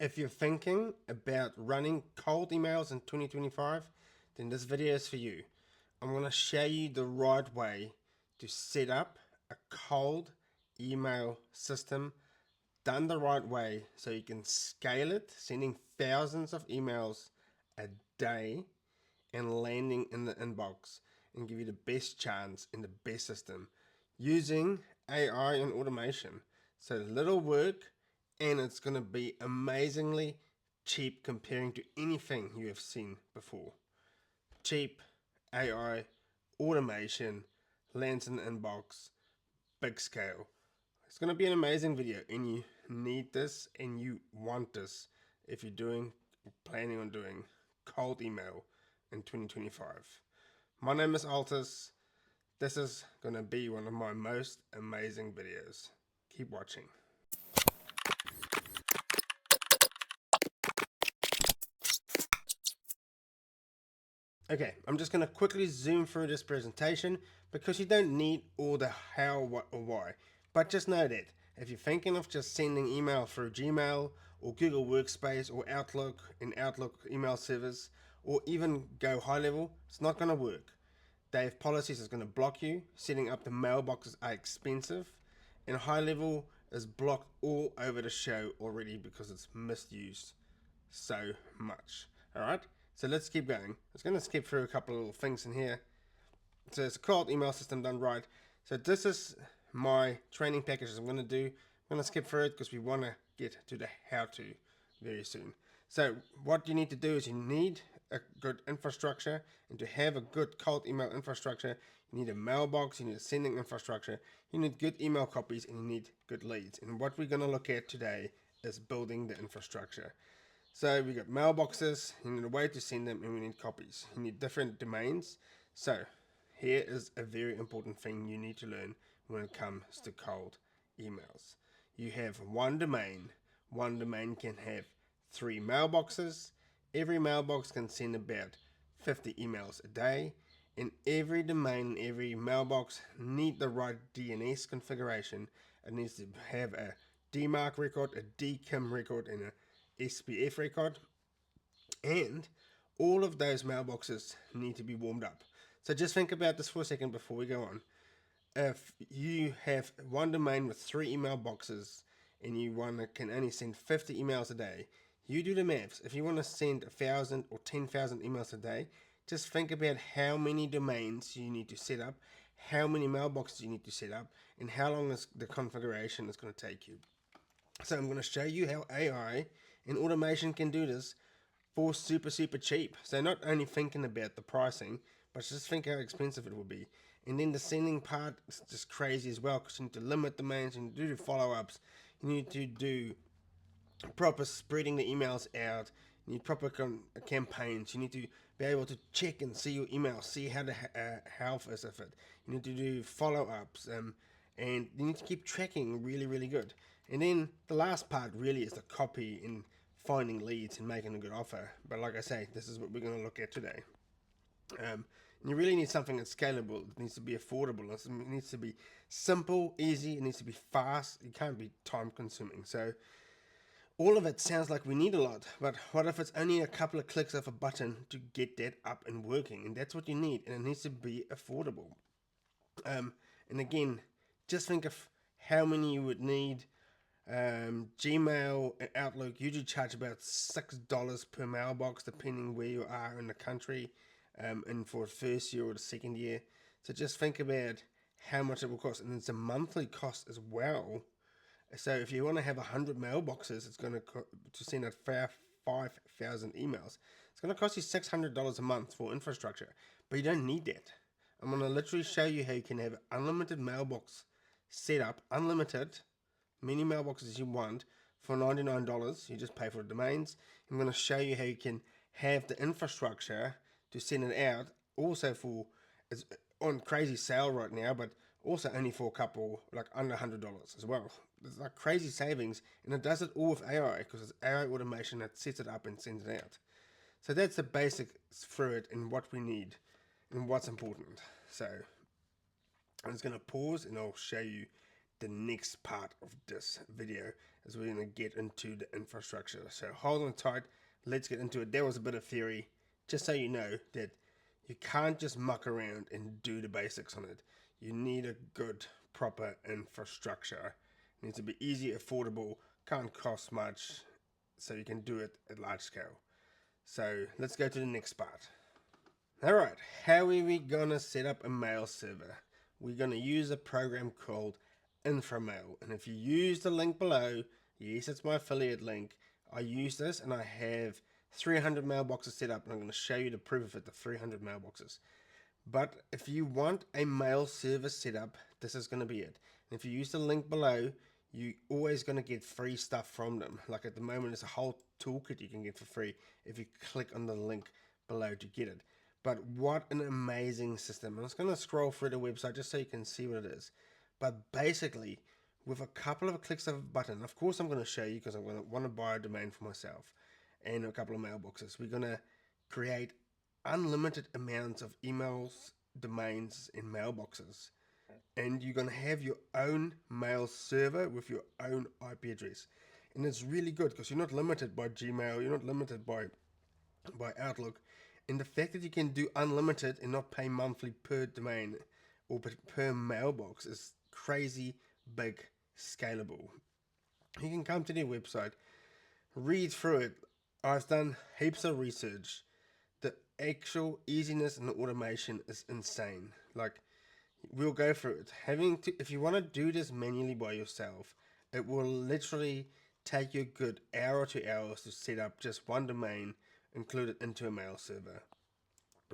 If you're thinking about running cold emails in 2025, then this video is for you. I'm going to show you the right way to set up a cold email system done the right way so you can scale it, sending thousands of emails a day and landing in the inbox and give you the best chance in the best system using AI and automation. So little work, and it's going to be amazingly cheap comparing to anything you have seen before. Cheap, AI, automation, lands in the inbox, big scale. It's going to be an amazing video, and you need this and you want this if you're planning on doing cold email in 2025. My name is Altus. This is going to be one of my most amazing videos. Keep watching. Okay, I'm just going to quickly zoom through this presentation because you don't need all the how, what, or why. But just know that if you're thinking of just sending email through Gmail or Google Workspace or Outlook in Outlook email servers, or even go high level, it's not going to work. They have policies that's going to block you. Setting up the mailboxes are expensive, and high level is blocked all over the show already because it's misused so much. Alright, so let's keep going. I'm just going to skip through a couple of little things in here. So it's a cold email system done right. So this is my training package I'm going to do. I'm going to skip through it because we want to get to the how to very soon. So what you need to do is you need a good infrastructure, and to have a good cold email infrastructure, you need a mailbox, you need a sending infrastructure, you need good email copies, and you need good leads. And what we're going to look at today is building the infrastructure. So we got mailboxes, you need a way to send them, and we need copies. You need different domains. So here is a very important thing you need to learn when it comes to cold emails. You have one domain. One domain can have 3 mailboxes. Every mailbox can send about 50 emails a day. And every domain, every mailbox need the right DNS configuration. It needs to have a DMARC record, a DKIM record, and a SPF record. And all of those mailboxes need to be warmed up. So just think about this for a second before we go on. If you have one domain with 3 email boxes and you can only send 50 emails a day, you do the maths. If you want to send 1,000 or 10,000 emails a day, just think about how many domains you need to set up, how many mailboxes you need to set up, and how long the configuration is going to take you. So I'm going to show you how AI and automation can do this for super cheap. So not only thinking about the pricing, but just think how expensive it will be. And then the sending part is just crazy as well, because you need to limit domains, you need to do follow-ups, you need to do proper spreading the emails out, you need proper campaigns, you need to be able to check and see your emails, see how the health is of it. You need to do follow-ups, and you need to keep tracking really good. And then the last part really is the copy and finding leads and making a good offer. But like I say, this is what we're going to look at today. And you really need something that's scalable. It needs to be affordable. It needs to be simple, easy. It needs to be fast. It can't be time consuming. So all of it sounds like we need a lot, but what if it's only a couple of clicks of a button to get that up and working? And that's what you need, and it needs to be affordable. And again, just think of how many you would need. Gmail and Outlook usually charge about $6 per mailbox depending where you are in the country, and for the first year or the second year. So just think about how much it will cost, and it's a monthly cost as well. So if you want to have 100 mailboxes, it's going to send out 5,000 emails. It's going to cost you $600 a month for infrastructure, but you don't need that. I'm going to literally show you how you can have unlimited mailbox set up, unlimited, many mailboxes you want for $99. You just pay for the domains. I'm going to show you how you can have the infrastructure to send it out. Also it's on crazy sale right now, but also only for a couple, like under $100 as well. It's like crazy savings, and it does it all with AI because it's AI automation that sets it up and sends it out. So that's the basics through it and what we need and what's important. So I'm just going to pause and I'll show you the next part of this video, is we're going to get into the infrastructure. So hold on tight, let's get into it. That was a bit of theory, just so you know that you can't just muck around and do the basics on it. You need a good, proper infrastructure. It needs to be easy, affordable, can't cost much, so you can do it at large scale. So let's go to the next part. Alright, how are we gonna set up a mail server? We're gonna use a program called Inframail, and if you use the link below, yes, it's my affiliate link. I use this and I have 300 mailboxes set up, and I'm going to show you the proof of it, the 300 mailboxes. But if you want a mail server set up, this is going to be it. And if you use the link below, you're always going to get free stuff from them. Like at the moment, there's a whole toolkit you can get for free if you click on the link below to get it. But what an amazing system. I'm just going to scroll through the website just so you can see what it is. But basically, with a couple of clicks of a button, of course I'm going to show you because I'm going to want to buy a domain for myself and a couple of mailboxes. We're going to create unlimited amounts of emails, domains, and mailboxes. And you're going to have your own mail server with your own IP address. And it's really good because you're not limited by Gmail, you're not limited by Outlook. And the fact that you can do unlimited and not pay monthly per domain or per mailbox is crazy big, scalable. You can come to their website, read through it. I've done heaps of research. The actual easiness and the automation is insane. Like, we'll go through it. If you want to do this manually by yourself, it will literally take you a good hour or 2 hours to set up just one domain, include it into a mail server.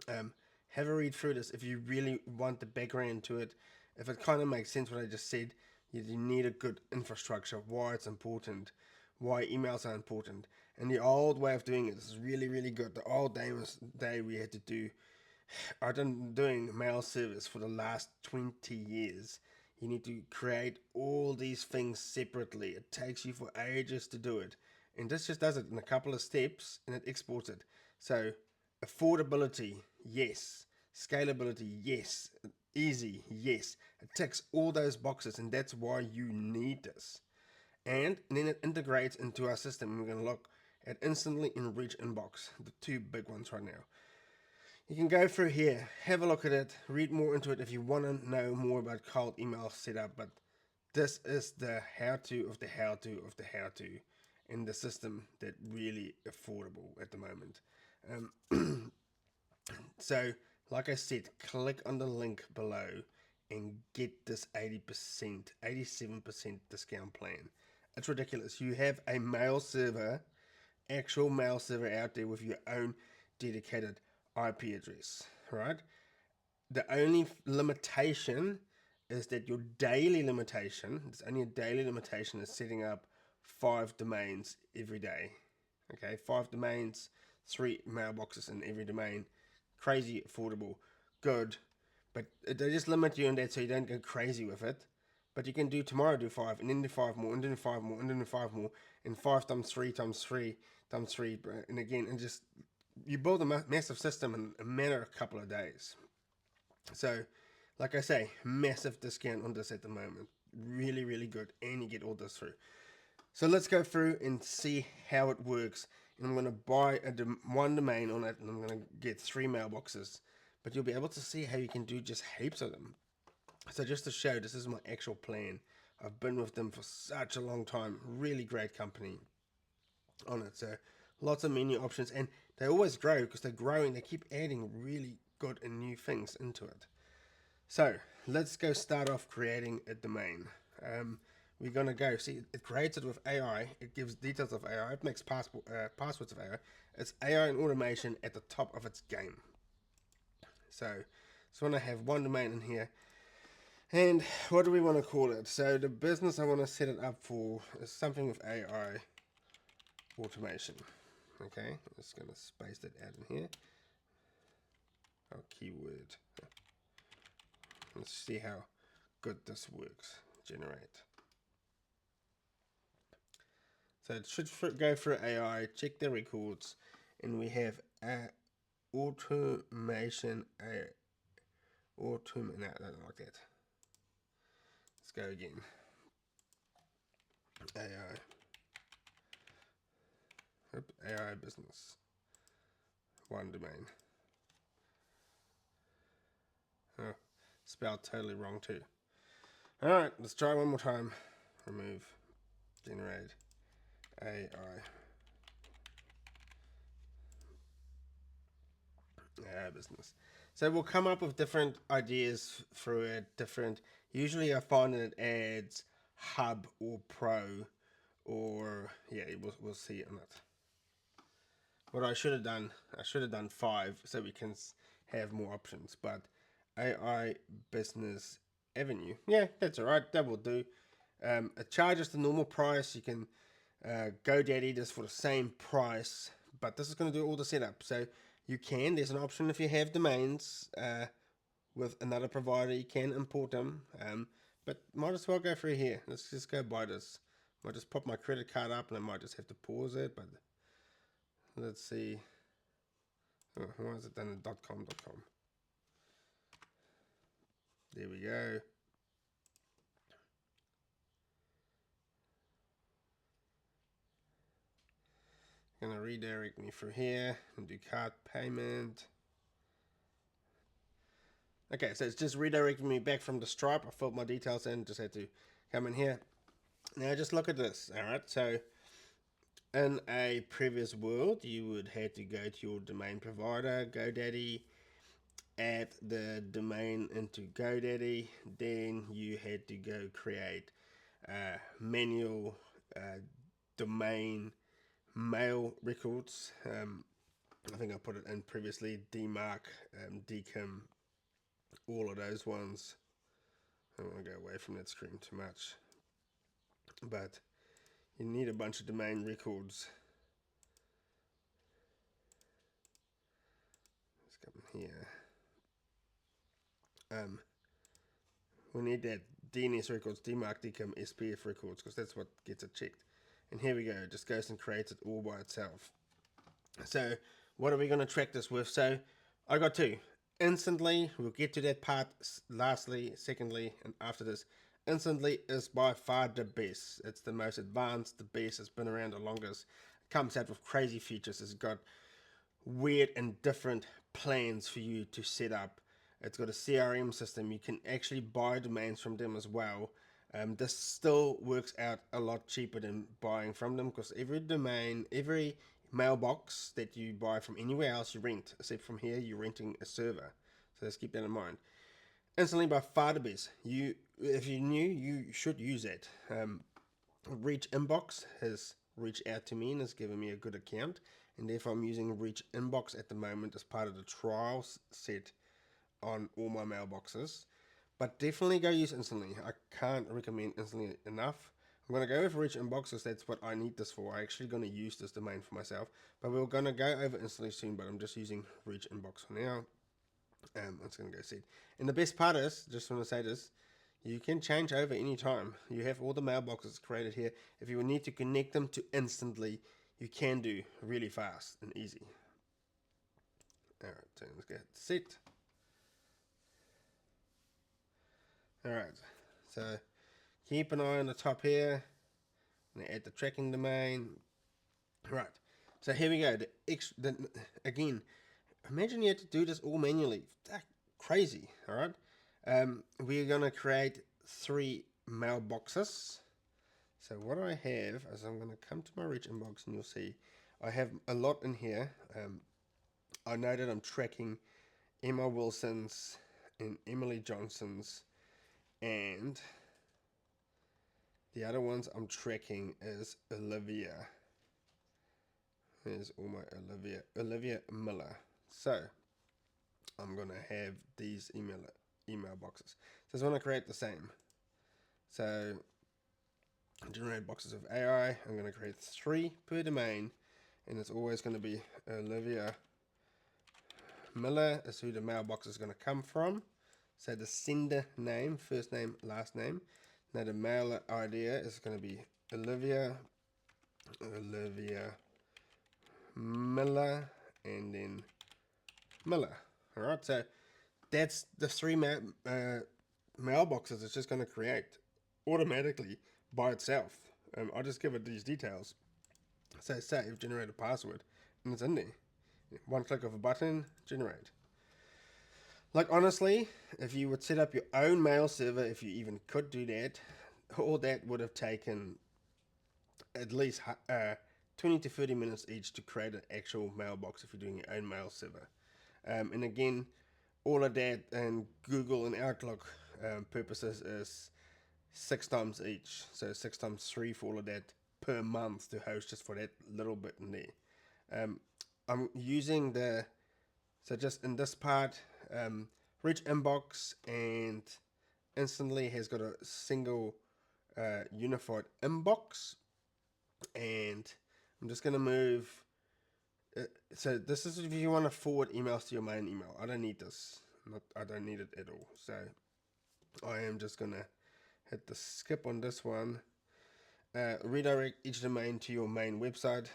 Have a read through this if you really want the background to it. If it kind of makes sense what I just said, you need a good infrastructure, why it's important, why emails are important. And the old way of doing it is really, really good. The old day we had to do, I've been doing mail service for the last 20 years. You need to create all these things separately. It takes you for ages to do it. And this just does it in a couple of steps and it exports it. So affordability, yes. Scalability, yes. Easy, yes. It ticks all those boxes, and that's why you need this. And then it integrates into our system. We're going to look at Instantly Enrich Inbox, the two big ones right now. You can go through here, have a look at it, read more into it if you want to know more about cold email setup. But this is the how-to of the how-to of the how-to in the system that really affordable at the moment. So, like I said, click on the link below and get this 80%, 87% discount plan. It's ridiculous. You have a mail server, actual mail server out there with your own dedicated IP address, right? The only limitation is that your daily limitation, it's only a daily limitation, is setting up 5 domains every day. Okay, 5 domains, 3 mailboxes in every domain. Crazy affordable, good, but they just limit you on that so you don't go crazy with it. But you can do tomorrow, do 5, and then do 5 more, and then 5 more, and then 5 more, and 5 times 3 times 3 times 3, and again, and just you build a massive system in a matter of a couple of days. So, like I say, massive discount on this at the moment. Really, really good, and you get all this through. So let's go through and see how it works. And I'm going to buy one domain on it, and I'm going to get 3 mailboxes. But you'll be able to see how you can do just heaps of them. So just to show, this is my actual plan. I've been with them for such a long time. Really great company on it. So lots of menu options, and they always grow because they're growing. They keep adding really good and new things into it. So let's go start off creating a domain. We're going to go, see, it creates it with AI. It gives details of AI. It makes passwords of AI. It's AI and automation at the top of its game. So want to have one domain in here. And what do we want to call it? So the business I want to set it up for is something with AI automation. Okay, I'm just going to space that out in here. Our keyword. Let's see how good this works. Generate. So it should go through AI, check the records, and we have automation. No, I don't like that. Let's go again. AI. AI business. One domain. Oh, spelled totally wrong too. Alright, let's try one more time. Remove. Generate. AI. AI business. So we'll come up with different ideas through it. Usually I find that it adds hub or pro or yeah, we'll see on it. What I should have done 5 so we can have more options. But AI business avenue, yeah, that's all right. That will do. It charges the normal price. You can GoDaddy just for the same price, but this is going to do all the setup. So there's an option if you have domains with another provider, you can import them. But might as well go through here. Let's just go buy this. Might just pop my credit card up and I might just have to pause it, but let's see. Oh, why is it done in .com? There we go. Gonna redirect me through here and do card payment. Okay, so it's just redirecting me back from the Stripe. I filled my details in, just had to come in here. Now just look at this, all right? So in a previous world, you would have to go to your domain provider, GoDaddy, add the domain into GoDaddy, then you had to go create manual domain mail records. I think I put it in previously, DMARC, DKIM, all of those ones. I don't want to go away from that screen too much. But you need a bunch of domain records. Let's come in here. We need that DNS records, DMARC, DKIM, SPF records, because that's what gets it checked. And here we go, it just goes and creates it all by itself. So what are we going to track this with? So I got 2. Instantly, we'll get to that part lastly, secondly, and after this. Instantly is by far the best. It's the most advanced, the best. It's been around the longest. It comes out with crazy features. It's got weird and different plans for you to set up. It's got a CRM system. You can actually buy domains from them as well. This still works out a lot cheaper than buying from them because every domain, every mailbox that you buy from anywhere else, you rent. Except from here, you're renting a server. So let's keep that in mind. Instantly by far the best. If you're new, you should use it. Reach Inbox has reached out to me and has given me a good account, and therefore I'm using Reach Inbox at the moment as part of the trial set on all my mailboxes. But definitely go use Instantly. I can't recommend Instantly enough. I'm going to go with Reach Inbox because that's what I need this for. I'm actually going to use this domain for myself, but we're going to go over Instantly soon, but I'm just using Reach Inbox for now. It's going to go see. And the best part is, just want to say this, you can change over any time. You have all the mailboxes created here. If you need to connect them to Instantly, you can do really fast and easy. Alright, so let's get set. Alright, so keep an eye on the top here. I'm going to add the tracking domain. Right, so here we go. Again, imagine you had to do this all manually. That's crazy, alright? We're going to create 3 mailboxes. So what I have is I'm going to come to my Reach Inbox and you'll see I have a lot in here. I know that I'm tracking Emma Wilson's and Emily Johnson's, and the other ones I'm tracking is Olivia. There's all my Olivia Miller. So I'm going to have these email boxes. So I just want to create the same. So generate boxes of AI. I'm going to create 3 per domain, and it's always going to be Olivia Miller is who the mailbox is going to come from. So the sender name, first name, last name. Now the mailer idea is going to be Olivia Miller, and then Miller. All right, so that's the 3 mailboxes it's just going to create automatically by itself. I'll just give it these details. Say save, generate a password, and it's in there. One click of a button, generate. Like honestly, if you would set up your own mail server, if you even could do that, all that would have taken at least 20 to 30 minutes each to create an actual mailbox if you're doing your own mail server. And again, all of that and Google and Outlook purposes is 6 times each. So 6 times 3 for all of that per month to host just for that little bit in there. I'm using so just in this part, Rich Inbox and Instantly has got a single unified inbox. And I'm just going to move. So this is if you want to forward emails to your main email. I don't need this. I don't need it at all. So I am just going to hit the skip on this one. Redirect each domain to your main website.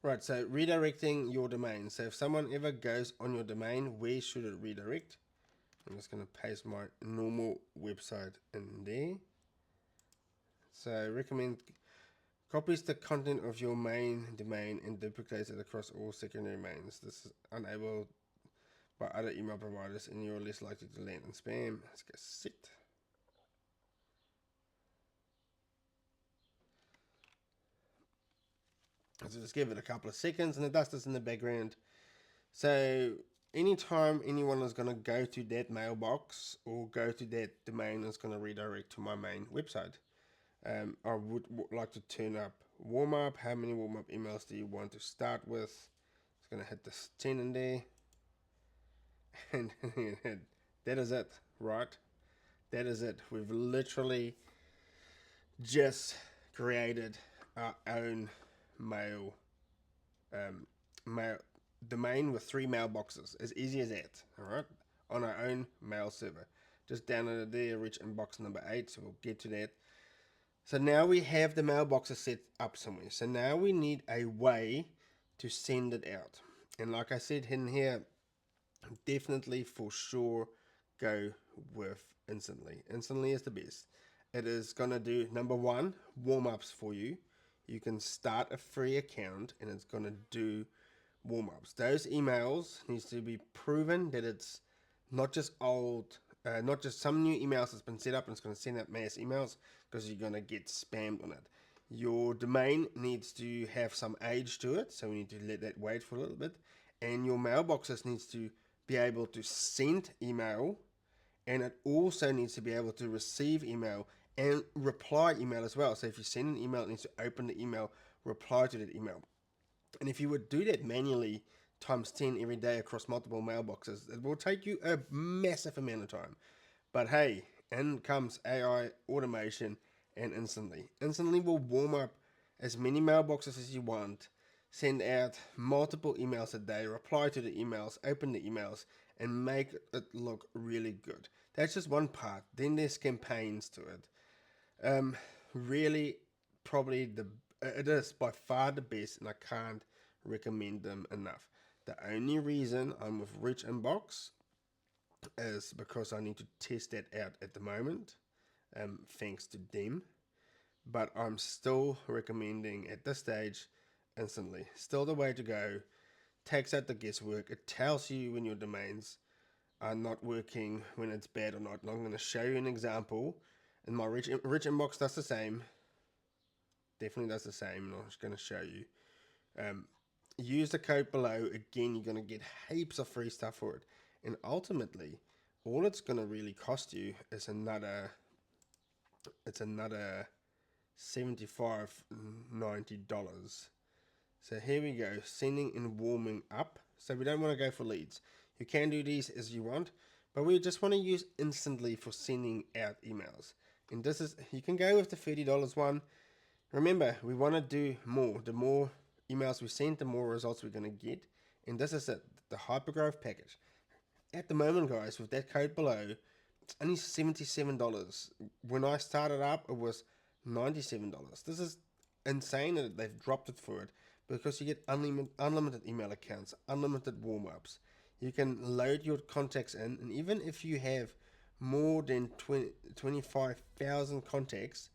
Right, so redirecting your domain. So if someone ever goes on your domain, where should it redirect? I'm just going to paste my normal website in there. So recommend copies the content of your main domain and duplicates it across all secondary domains. This is enabled by other email providers and you're less likely to land in spam. Let's go set. So just give it a couple of seconds and it does this in the background. So anytime anyone is going to go to that mailbox or go to that domain, it's going to redirect to my main website. I would like to turn up warm up. How many warm up emails do you want to start with? It's going to hit this 10 in there. And that is it, right? That is it. We've literally just created our own mail domain with 3 mailboxes. As easy as that, all right? On our own mail server. Just downloaded there, Rich Inbox number 8, so we'll get to that. So now we have the mailboxes set up somewhere. So now we need a way to send it out. And like I said in here, definitely for sure go with Instantly. Instantly is the best. It is going to do, number one, warm-ups for you. You can start a free account and it's going to do warm-ups. Those emails needs to be proven that it's not just old, not just some new emails that's been set up and it's going to send out mass emails because you're going to get spammed on it. Your domain needs to have some age to it, so we need to let that wait for a little bit. And your mailboxes needs to be able to send email, and it also needs to be able to receive email and reply email as well. So if you send an email, it needs to open the email, reply to that email. And if you would do that manually times 10 every day across multiple mailboxes, it will take you a massive amount of time. But hey, in comes AI automation and Instantly. Instantly will warm up as many mailboxes as you want, send out multiple emails a day, reply to the emails, open the emails, and make it look really good. That's just one part. Then there's campaigns to it. Really, probably it is by far the best, and I can't recommend them enough. The only reason I'm with Rich Inbox is because I need to test that out at the moment, thanks to them. But I'm still recommending at this stage Instantly. Still the way to go. Takes out the guesswork. It tells you when your domains are not working, when it's bad or not. And I'm going to show you an example. And my Rich Inbox does the same. Definitely does the same. And I'm just going to show you. Use the code below. Again, you're going to get heaps of free stuff for it. And ultimately, all it's going to really cost you is another $75.90. So here we go, sending and warming up. So we don't want to go for leads. You can do these as you want, but we just want to use Instantly for sending out emails. And this is, you can go with the $30 one. Remember, we want to do more. The more emails we send, the more results we're going to get. And this is it, the hypergrowth package. At the moment, guys, with that code below, it's only $77. When I started up, it was $97. This is insane that they've dropped it for it, because you get unlimited email accounts, unlimited warm-ups. You can load your contacts in, and even if you have more than 25,000 contacts,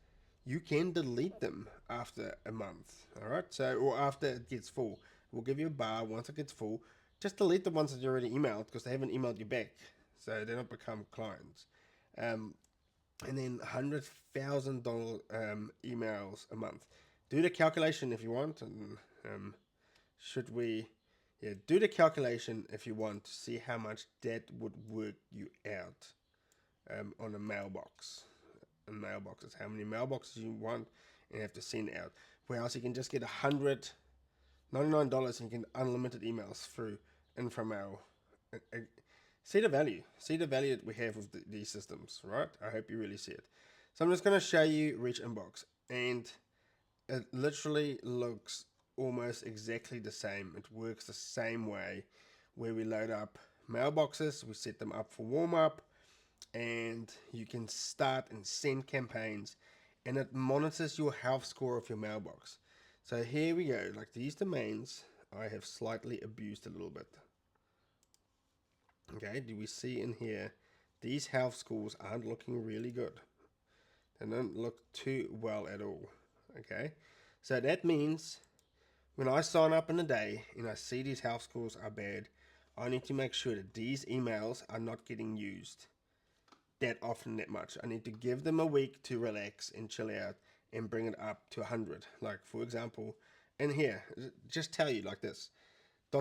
you can delete them after a month. All right, so or after it gets full, we'll give you a bar once it gets full. Just delete the ones that you already emailed because they haven't emailed you back, so they don't become clients. Um, and then $100,000 emails a month. Do the calculation if you want, and should we? Yeah, do the calculation if you want to see how much that would work you out on a mailbox. And mailboxes, how many mailboxes you want, and you have to send out. Whereas you can just get $199 and you get unlimited emails through Inframail. See the value. See the value that we have with these systems, right? I hope you really see it. So I'm just going to show you Reach Inbox, and it literally looks almost exactly the same. It works the same way, where we load up mailboxes, we set them up for warm up, and you can start and send campaigns, and it monitors your health score of your mailbox. So here we go. Like these domains, I have slightly abused a little bit. Okay, do we see in here? These health scores aren't looking really good. They don't look too well at all. Okay, so that means when I sign up in a day and I see these health scores are bad, I need to make sure that these emails are not getting used that often, that much. I need to give them a week to relax and chill out and bring it up to 100. Like, for example, in here, just tell you like this: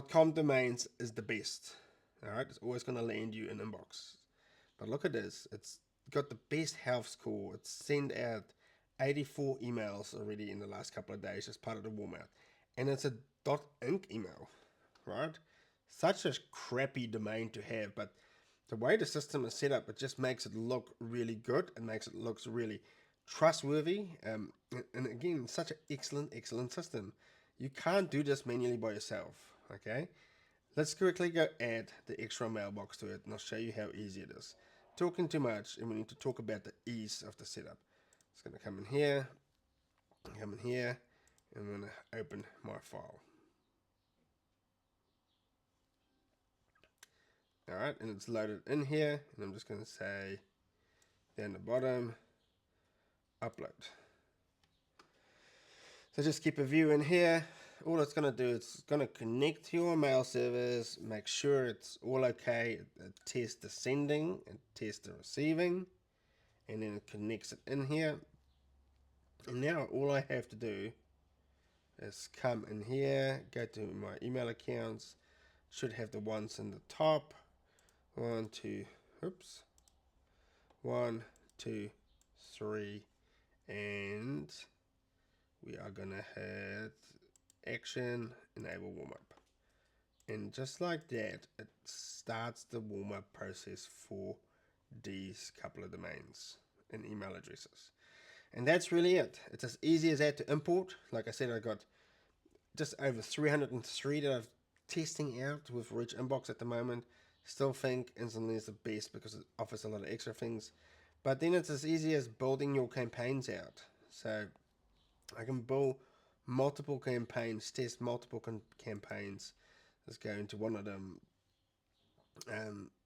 .com domains is the best. All right, it's always going to land you in inbox. But look at this. It's got the best health score. It's sent out 84 emails already in the last couple of days as part of the warm out. And it's a .inc email, right? Such a crappy domain to have, but the way the system is set up, it just makes it look really good. It makes it look really trustworthy. And again, such an excellent system. You can't do this manually by yourself, okay? Let's quickly go add the extra mailbox to it, and I'll show you how easy it is. Talking too much, and we need to talk about the ease of the setup. It's going to come in here, and I'm going to open my file. Alright, and it's loaded in here, and I'm just going to say down the bottom, upload. So just keep a view in here. All it's going to do is it's going to connect to your mail servers, make sure it's all okay, test the sending and test the receiving, and then it connects it in here. And now all I have to do is come in here, go to my email accounts, should have the ones in the top, 1, 2, 3, and we are gonna hit action, enable warm up, and just like that, it starts the warm up process for these couple of domains and email addresses. And that's really it. It's as easy as that to import. Like I said, I got just over 303 that I'm testing out with Reach Inbox at the moment. Still think instantly is the best because it offers a lot of extra things. But then it's as easy as building your campaigns out. So I can build multiple campaigns, test multiple campaigns. Let's go into one of them.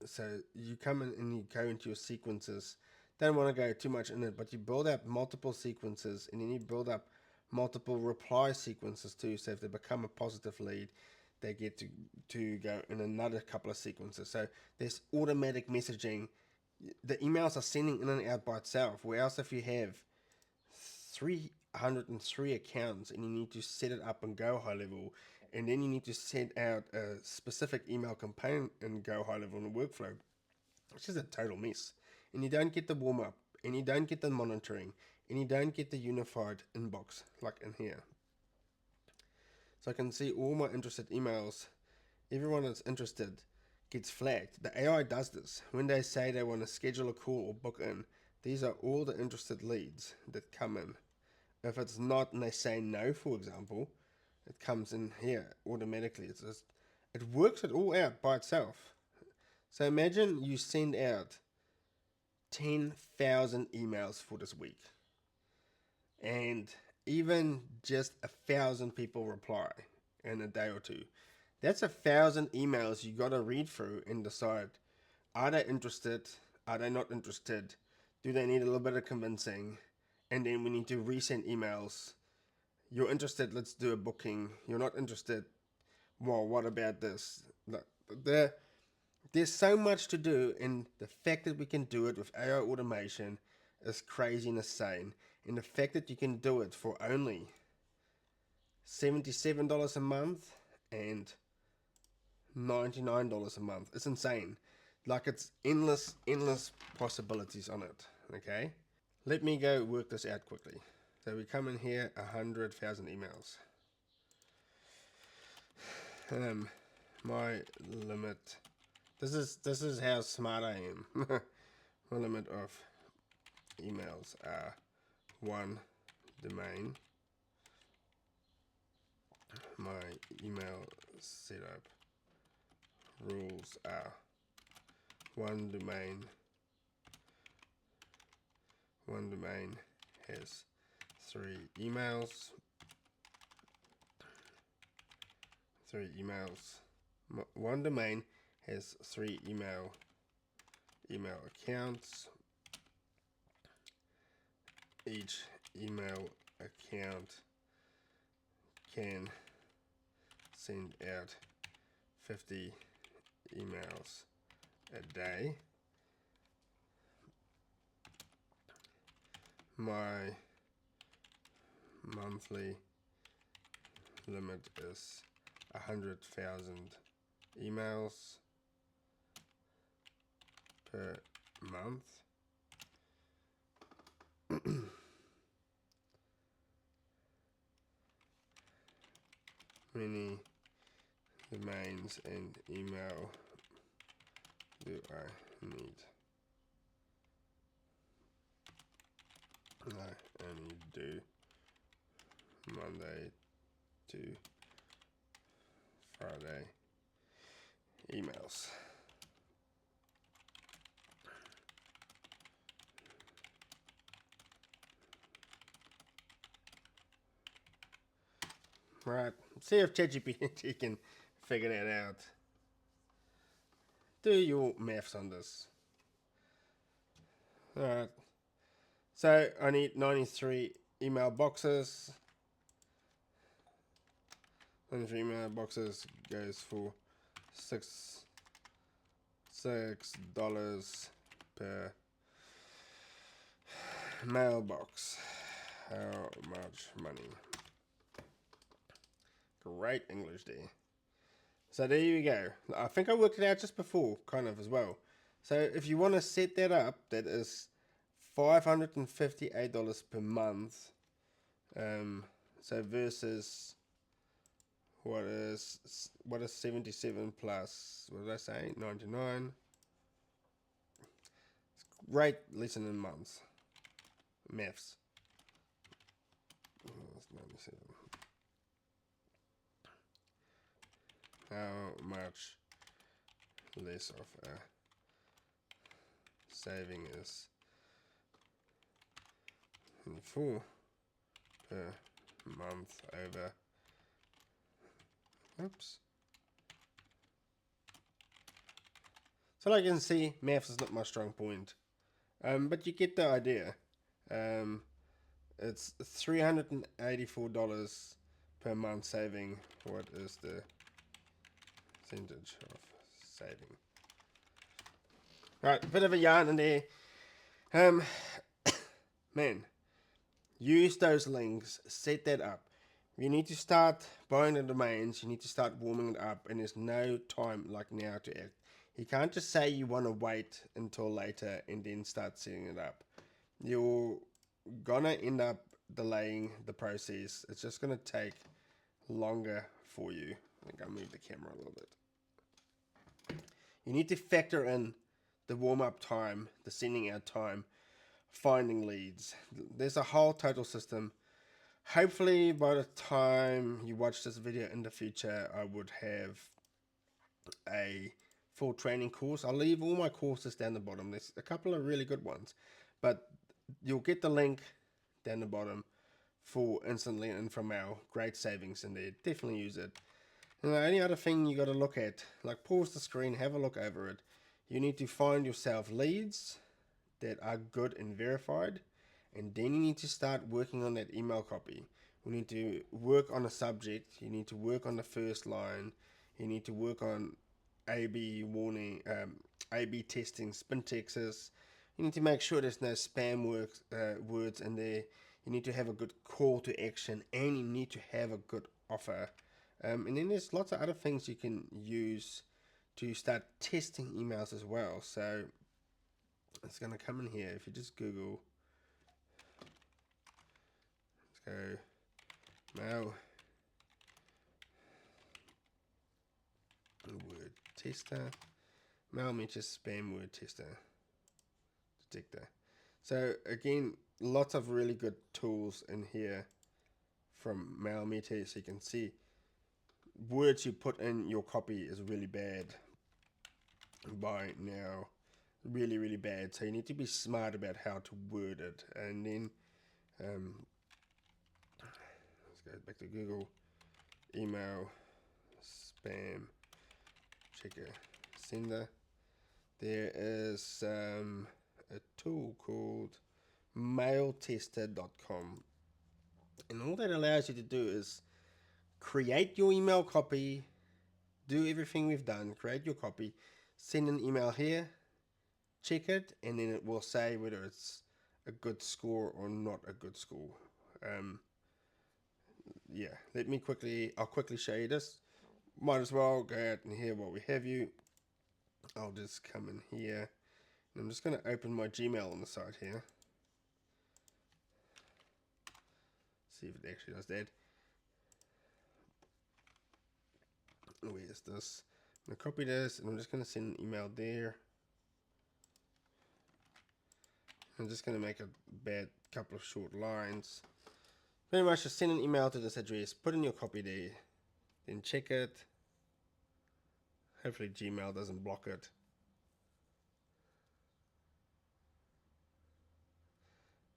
So you come in and you go into your sequences. Don't want to go too much in it, but you build up multiple sequences, and then you build up multiple reply sequences too. So if they become a positive lead, they get to go in another couple of sequences. So there's automatic messaging. The emails are sending in and out by itself. Whereas if you have 303 accounts and you need to set it up and go high level, and then you need to send out a specific email component and go high level in the workflow, it's just a total mess. And you don't get the warm up, and you don't get the monitoring, and you don't get the unified inbox like in here. So I can see all my interested emails. Everyone that's interested gets flagged. The AI does this. When they say they want to schedule a call or book in, these are all the interested leads that come in. If it's not and they say no, for example, it comes in here automatically. It works it all out by itself. So imagine you send out 10,000 emails for this week, and even just 1,000 people reply in a day or two. That's 1,000 emails you got to read through and decide, are they interested? Are they not interested? Do they need a little bit of convincing? And then we need to resend emails. You're interested, let's do a booking. You're not interested, well, what about this? There's so much to do, and the fact that we can do it with AI automation is crazy and insane. And the fact that you can do it for only $77 a month and $99 a month. It's insane. Like, it's endless possibilities on it. Okay? Let me go work this out quickly. So we come in here, 100,000 emails. My limit. This is how smart I am. My limit of emails are 1 domain. My email setup rules are 1 domain. One domain has 3 emails. 3 emails. One domain has 3 email accounts. Each email account can send out 50 emails a day. My monthly limit is 100,000 emails per month. Many domains and email do I need? I only do Monday to Friday emails. Right, see if ChatGPT can figure that out. Do your maths on this. Alright, so I need 93 email boxes. 93 email boxes goes for $6 per mailbox. How much money? Great English there. So there you go. I think I worked it out just before, kind of as well. So if you want to set that up, that is $558 per month. So versus what is 77 plus, what did I say, 99? It's great lesson in months. Maths. That's 97. How much less of a saving is 24 per month over, oops. So like you can see, maths is not my strong point, but you get the idea. It's $384 per month saving. What is the percentage of saving? Right, a bit of a yarn in there. Man, use those links, set that up. You need to start buying the domains, you need to start warming it up, and there's no time like now to act. You can't just say you want to wait until later and then start setting it up. You're gonna end up delaying the process. It's just gonna take longer for you. I think I'll move the camera a little bit. You need to factor in the warm-up time, the sending out time, finding leads. There's a whole total system. Hopefully by the time you watch this video in the future, I would have a full training course. I'll leave all my courses down the bottom. There's a couple of really good ones, but you'll get the link down the bottom for Instantly and Inframail. Great savings in there. Definitely use it. And the only other thing you got to look at, like pause the screen, have a look over it. You need to find yourself leads that are good and verified, and then you need to start working on that email copy. You need to work on a subject, you need to work on the first line, you need to work on A/B warning, A/B testing, spin texts. You need to make sure there's no spam words in there. You need to have a good call to action, and you need to have a good offer. And then there's lots of other things you can use to start testing emails as well. So it's going to come in here. If you just Google, let's go mail word tester, mail matches spam word tester detector. So again, lots of really good tools in here from Mailmeter, so you can see words you put in your copy is really bad by now, really bad. So you need to be smart about how to word it. And then let's go back to Google, email spam checker sender. There is a tool called mailtester.com, and all that allows you to do is create your email copy, do everything we've done, create your copy, send an email here, check it, and then it will say whether it's a good score or not a good score. Yeah, I'll quickly show you this. Might as well go out and hear what we have you. I'll just come in here, and I'm just going to open my Gmail on the side here. See if it actually does that. Where's this? I'm going to copy this, and I'm just going to send an email there. I'm just going to make a bad couple of short lines. Pretty much just send an email to this address, put in your copy there, then check it. Hopefully Gmail doesn't block it.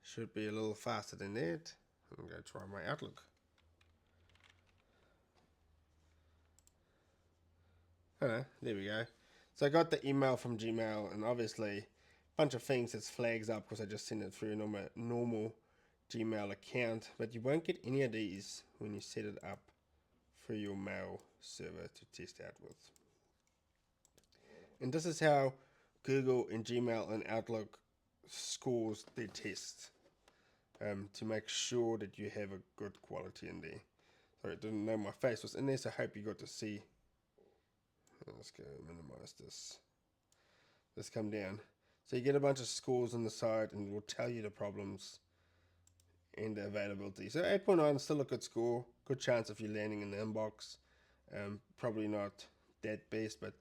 Should be a little faster than that. I'm going to try my Outlook. There we go. So I got the email from Gmail, and obviously a bunch of things that's flags up because I just sent it through a normal Gmail account, but you won't get any of these when you set it up for your mail server to test out with. And this is how Google and Gmail and Outlook scores their tests, to make sure that you have a good quality in there. Sorry, I didn't know my face was in there, so I hope you got to see. Let's go minimize this. Let's come down. So you get a bunch of scores on the side, and it will tell you the problems and the availability. So 8.9 is still a good score. Good chance if you're landing in the inbox. Probably not that best, but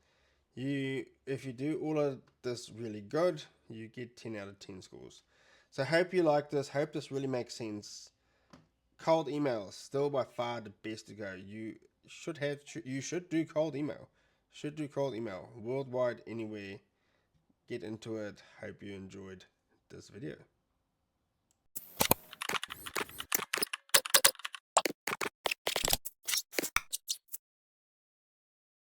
if you do all of this really good, you get 10 out of 10 scores. So I hope you like this. Hope this really makes sense. Cold email, still by far the best to go. You should do cold email. Should do cold email worldwide, anywhere. Get into it. Hope you enjoyed this video.